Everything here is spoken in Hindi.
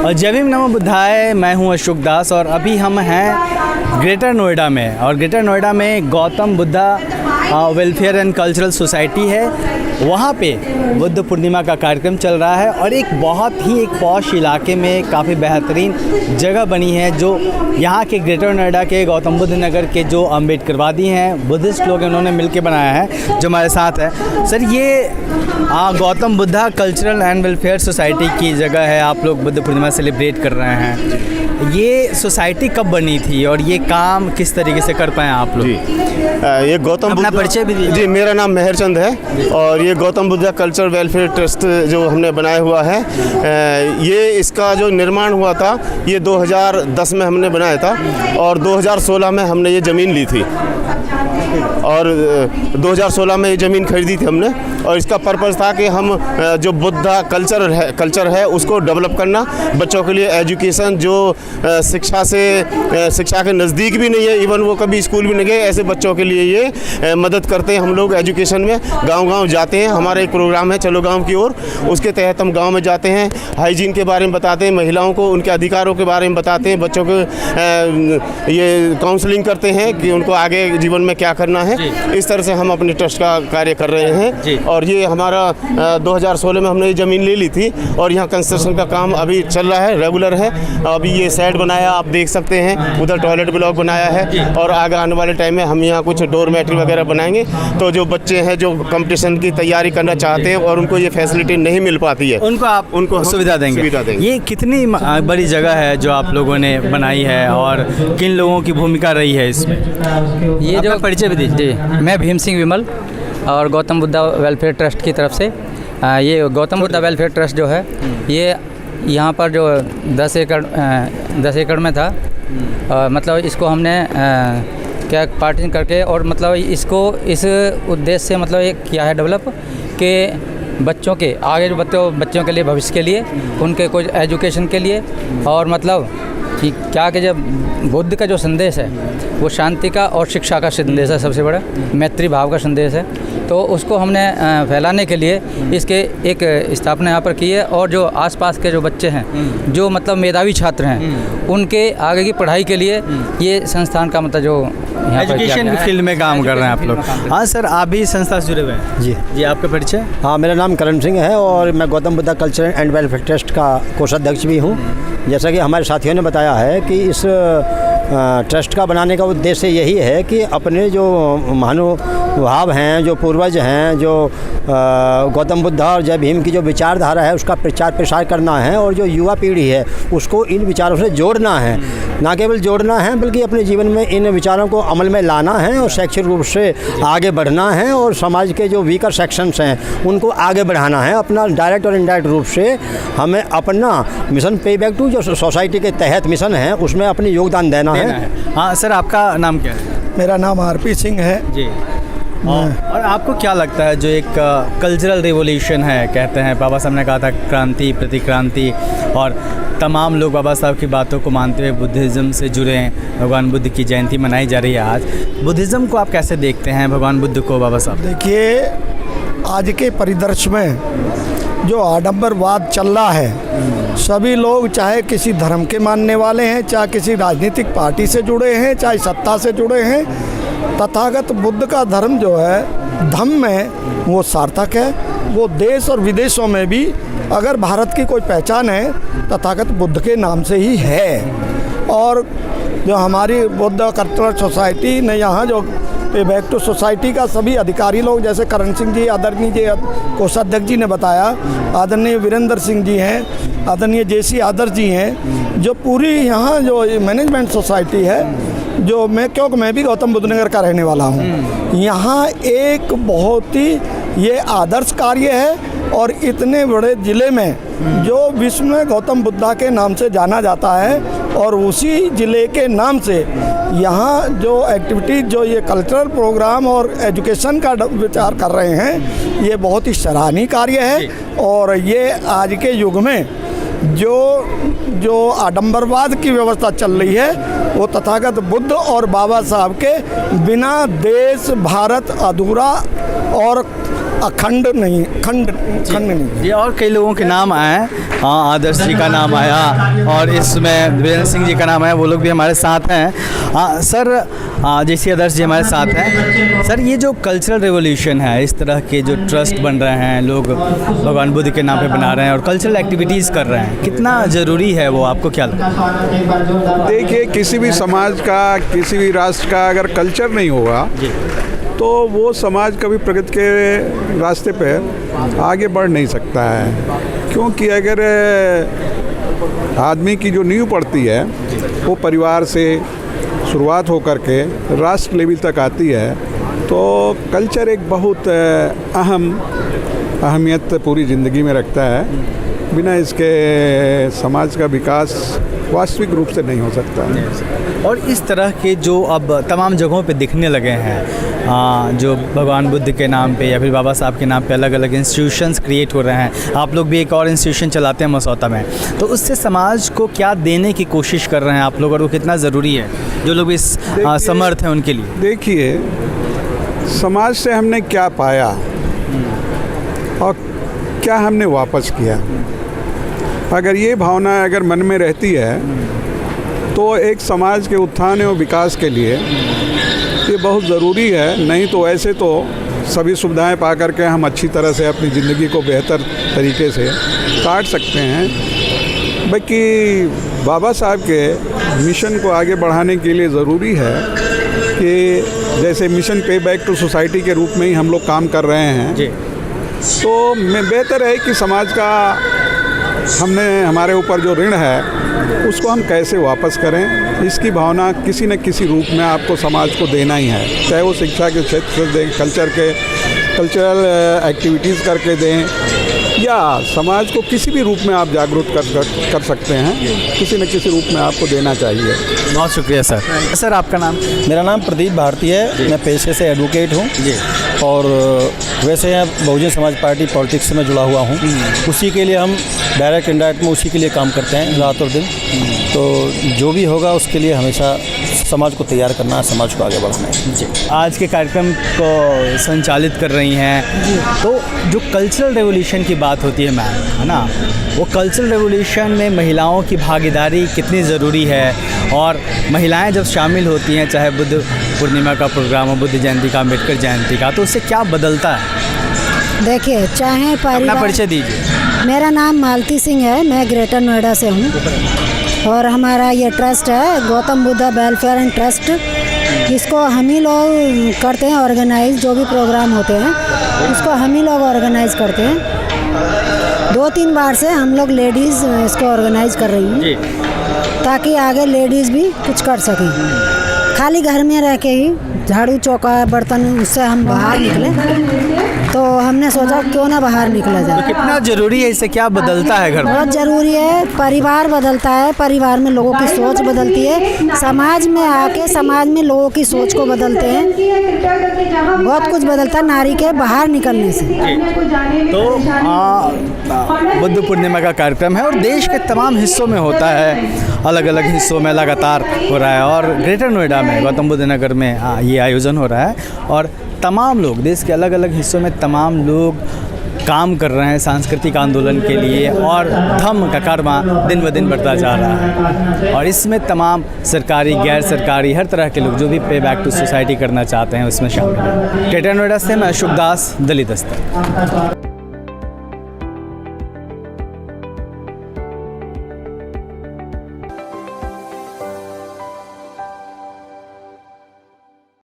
और जय भीम नमो बुद्धाय। मैं हूं अशोक दास और अभी हम हैं ग्रेटर नोएडा में। और ग्रेटर नोएडा में Gautam Buddha welfare and cultural society है। वहाँ पे बुद्ध पूर्णिमा का कार्यक्रम चल रहा है और एक बहुत ही एक पॉश इलाके में काफ़ी बेहतरीन जगह बनी है जो यहाँ के ग्रेटर नोएडा के गौतम बुद्ध नगर के जो अम्बेडकरवादी हैं, बुद्धिस्ट लोग हैं, उन्होंने मिलकर बनाया है, जो हमारे साथ है। सर, ये Gautam Buddha cultural and welfare society की जगह है। आप लोग बुद्ध पूर्णिमा सेलिब्रेट कर रहे हैं। ये सोसाइटी कब बनी थी और ये काम किस तरीके से कर पाए आप लोग? ये गौतम अपना परिचय भी दीजिए। जी, मेरा नाम मेहरचंद है और ये Gautam Buddha cultural welfare trust जो हमने बनाया हुआ है, ये इसका जो निर्माण हुआ था ये 2010 में हमने बनाया था और 2016 में हमने ये ज़मीन ली थी और 2016 में ये ज़मीन खरीदी थी हमने। और इसका पर्पज़ था कि हम जो बुद्धा कल्चर है उसको डेवलप करना, बच्चों के लिए एजुकेशन जो शिक्षा के नज़दीक भी नहीं है, इवन वो कभी स्कूल भी नहीं गए, ऐसे बच्चों के लिए ये मदद करते हैं। हम लोग एजुकेशन में गांव-गांव जाते हैं। हमारा एक प्रोग्राम है चलो गांव की ओर, उसके तहत हम गांव में जाते हैं, हाइजीन के बारे में बताते हैं, महिलाओं को उनके अधिकारों के बारे में बताते हैं, बच्चों को ये काउंसलिंग करते हैं कि उनको आगे जीवन में क्या करना है। इस तरह से हम अपने ट्रस्ट का कार्य कर रहे हैं। और ये हमारा 2016 में हमने ये ज़मीन ले ली थी और यहाँ कंस्ट्रक्शन का काम अभी चल रहा है, रेगुलर है। अभी ये सेट बनाया, आप देख सकते हैं, उधर टॉयलेट ब्लॉक बनाया है और आगे आने वाले टाइम में हम यहाँ कुछ डोरमेट्री वगैरह बनाएंगे। तो जो बच्चे हैं जो कंपटीशन की तैयारी करना चाहते हैं और उनको ये फैसिलिटी नहीं मिल पाती है, उनको सुविधा देंगे। ये कितनी बड़ी जगह है जो आप लोगों ने बनाई है और किन लोगों की भूमिका रही है इसमें? ये जो परिचय भी दीजिए। मैं भीम सिंह विमल और गौतम बुद्धा वेलफेयर ट्रस्ट की तरफ से ये गौतम बुद्धा वेलफेयर ट्रस्ट जो है ये यहाँ पर जो 10 एकड़ में था, मतलब इसको हमने क्या पार्टीशन करके और मतलब इसको इस उद्देश्य से मतलब ये किया है डेवलप कि बच्चों के आगे जो बच्चों के लिए भविष्य के लिए उनके कुछ एजुकेशन के लिए और मतलब कि क्या कि जब बुद्ध का जो संदेश है वो शांति का और शिक्षा का संदेश है, सबसे बड़ा मैत्री भाव का संदेश है। तो उसको हमने फैलाने के लिए इसके एक स्थापना यहाँ पर की है और जो आसपास के जो बच्चे हैं जो मतलब मेधावी छात्र हैं उनके आगे की पढ़ाई के लिए ये संस्थान का मतलब जो एजुकेशन की फील्ड में काम कर रहे हैं आप लोग। हाँ सर, आप भी संस्था से जुड़े हुए हैं? जी, आपका परिचय? हाँ, मेरा नाम करण सिंह है और मैं Gautam Buddha cultural and welfare trust का कोषाध्यक्ष भी हूँ। जैसा कि हमारे साथियों ने बताया है कि इस ट्रस्ट का बनाने का उद्देश्य यही है कि अपने जो महानुभाव हैं, जो पूर्वज हैं, जो गौतम बुद्धा और जय भीम की जो विचारधारा है उसका प्रचार प्रसार करना है और जो युवा पीढ़ी है उसको इन विचारों से जोड़ना है। ना केवल जोड़ना है बल्कि अपने जीवन में इन विचारों को अमल में लाना है और शैक्षिक रूप से आगे बढ़ना है और समाज के जो वीकर सेक्शंस हैं उनको आगे बढ़ाना है। अपना डायरेक्ट और इनडायरेक्ट रूप से हमें अपना मिशन पे बैक टू जो सोसाइटी के तहत मिशन है उसमें अपनी योगदान देना है। हाँ सर, आपका नाम क्या है? मेरा नाम आरपी सिंह है जी। और आपको क्या लगता है जो एक कल्चरल रिवोल्यूशन है, कहते हैं बाबा साहब ने कहा था क्रांति प्रतिक्रांति, और तमाम लोग बाबा साहब की बातों को मानते हुए बुद्धिज़्म से जुड़े हैं। भगवान बुद्ध की जयंती मनाई जा रही है आज। बुद्धिज़्म को आप कैसे देखते हैं, भगवान बुद्ध को, बाबा साहब? देखिए, आज के परिदृश्य में जो आडंबरवाद चल रहा है, सभी लोग चाहे किसी धर्म के मानने वाले हैं, चाहे किसी राजनीतिक पार्टी से जुड़े हैं, चाहे सत्ता से जुड़े हैं, तथागत बुद्ध का धर्म जो है धम्म में वो सार्थक है। वो देश और विदेशों में भी अगर भारत की कोई पहचान है तथागत बुद्ध के नाम से ही है। और जो हमारी बुद्ध कल्चरल सोसाइटी ने यहाँ जो पे बैक टू सोसाइटी का सभी अधिकारी लोग, जैसे करण सिंह जी आदरणीय जी कोषाध्यक्ष जी ने बताया, आदरणीय वीरेंद्र सिंह जी हैं, आदरणीय जेसी आदर्श जी हैं, जो पूरी यहाँ जो मैनेजमेंट सोसाइटी है, जो मैं भी गौतम बुद्ध नगर का रहने वाला हूँ, यहाँ एक बहुत ही ये आदर्श कार्य है। और इतने बड़े ज़िले में जो विश्व में गौतम बुद्धा के नाम से जाना जाता है और उसी ज़िले के नाम से यहाँ जो एक्टिविटीज़, जो ये कल्चरल प्रोग्राम और एजुकेशन का विचार कर रहे हैं, ये बहुत ही सराहनीय कार्य है। और ये आज के युग में जो जो आडंबरवाद की व्यवस्था चल रही है वो तथागत बुद्ध और बाबा साहब के बिना देश भारत अधूरा और अखंड नहीं, खंड नहीं। ये और कई लोगों के नाम आए हैं, हाँ, आदर्श जी का नाम आया और इसमें वीरेंद्र सिंह जी का नाम आया, वो लोग भी हमारे साथ हैं। सर, जैसे आदर्श जी हमारे साथ हैं, सर ये जो कल्चरल रेवोल्यूशन है, इस तरह के जो ट्रस्ट बन रहे हैं, लोग भगवान बुद्ध के नाम पे बना रहे हैं और कल्चरल एक्टिविटीज़ कर रहे हैं, कितना ज़रूरी है वो, आपको क्या लगता है? देखिए, किसी भी समाज का, किसी भी राष्ट्र का अगर कल्चर नहीं होगा तो वो समाज कभी प्रगति के रास्ते पे आगे बढ़ नहीं सकता है। क्योंकि अगर आदमी की जो नींव पड़ती है वो परिवार से शुरुआत हो कर के राष्ट्र लेवल तक आती है, तो कल्चर एक बहुत अहमियत पूरी ज़िंदगी में रखता है। बिना इसके समाज का विकास वास्तविक रूप से नहीं हो सकता। और इस तरह के जो अब तमाम जगहों पे दिखने लगे हैं, जो भगवान बुद्ध के नाम पे या फिर बाबा साहब के नाम पे अलग अलग इंस्टीट्यूशंस क्रिएट हो रहे हैं, आप लोग भी एक और इंस्टीट्यूशन चलाते हैं मसौता में, तो उससे समाज को क्या देने की कोशिश कर रहे हैं आप लोग और वो कितना ज़रूरी है जो लोग इस समर्थ हैं उनके लिए? देखिए, समाज से हमने क्या पाया और क्या हमने वापस किया, अगर ये भावना अगर मन में रहती है तो एक समाज के उत्थान और विकास के लिए ये बहुत ज़रूरी है। नहीं तो ऐसे तो सभी सुविधाएं पा करके हम अच्छी तरह से अपनी ज़िंदगी को बेहतर तरीके से काट सकते हैं। बाकी बाबा साहब के मिशन को आगे बढ़ाने के लिए ज़रूरी है कि जैसे मिशन पे बैक टू सोसाइटी के रूप में ही हम लोग काम कर रहे हैं जी। तो बेहतर है कि समाज का हमने हमारे ऊपर जो ऋण है उसको हम कैसे वापस करें, इसकी भावना किसी न किसी रूप में आपको समाज को देना ही है। चाहे वो शिक्षा के क्षेत्र से दें, कल्चरल एक्टिविटीज़ करके दें, या समाज को किसी भी रूप में आप जागरूक कर सकते हैं, किसी न किसी रूप में आपको देना चाहिए। बहुत शुक्रिया सर। सर, आपका नाम? मेरा नाम प्रदीप भारती है, मैं पेशे से एडवोकेट हूँ और वैसे यहाँ बहुजन समाज पार्टी पॉलिटिक्स में जुड़ा हुआ हूँ। उसी के लिए हम डायरेक्ट इनडायरेक्ट में उसी के लिए काम करते हैं रात और दिन। तो जो भी होगा उसके लिए हमेशा समाज को तैयार करना है, समाज को आगे बढ़ाना है। जी। आज के कार्यक्रम को संचालित कर रही हैं, तो जो कल्चरल रेवोल्यूशन की बात होती है मैम, है ना, वो कल्चरल रेवोल्यूशन में महिलाओं की भागीदारी कितनी ज़रूरी है और महिलाएं जब शामिल होती हैं, चाहे बुद्ध पूर्णिमा का प्रोग्राम हो, बुद्ध जयंती का, अम्बेडकर जयंती का, तो उससे क्या बदलता है? देखिए, चाहे अपना परिचय दीजिए। मेरा नाम मालती सिंह है, मैं ग्रेटर नोएडा से हूँ और हमारा ये ट्रस्ट है Gautam Buddha welfare and trust. इसको हम ही लोग करते हैं ऑर्गेनाइज, जो भी प्रोग्राम होते हैं उसको हम ही लोग ऑर्गेनाइज करते हैं। 2-3 बार से हम लोग लेडीज़ इसको ऑर्गेनाइज कर रही हैं ताकि आगे लेडीज़ भी कुछ कर सकें। खाली घर में रह के ही झाड़ू चौका बर्तन उससे हम बाहर निकले, तो हमने सोचा क्यों ना बाहर निकला जाए। तो कितना ज़रूरी है, इससे क्या बदलता है घर में? बहुत ज़रूरी है, परिवार बदलता है, परिवार में लोगों की सोच बदलती है, समाज में आके समाज में लोगों की सोच को बदलते हैं, बहुत कुछ बदलता है नारी के बाहर निकलने से। तो बुद्ध पूर्णिमा का कार्यक्रम है और देश के तमाम हिस्सों में होता है, अलग अलग हिस्सों में लगातार हो रहा है और ग्रेटर नोएडा में गौतम बुद्ध नगर में ये आयोजन हो रहा है और तमाम लोग, देश के अलग अलग हिस्सों में तमाम लोग काम कर रहे हैं सांस्कृतिक आंदोलन के लिए और धम्म का कर्मा दिन ब दिन बढ़ता जा रहा है और इसमें तमाम सरकारी, गैर सरकारी, हर तरह के लोग जो भी पे बैक टू सोसाइटी करना चाहते हैं उसमें शामिल हैं। ग्रेटर नोएडा से मैं अशोक दास, दलित दस्तक।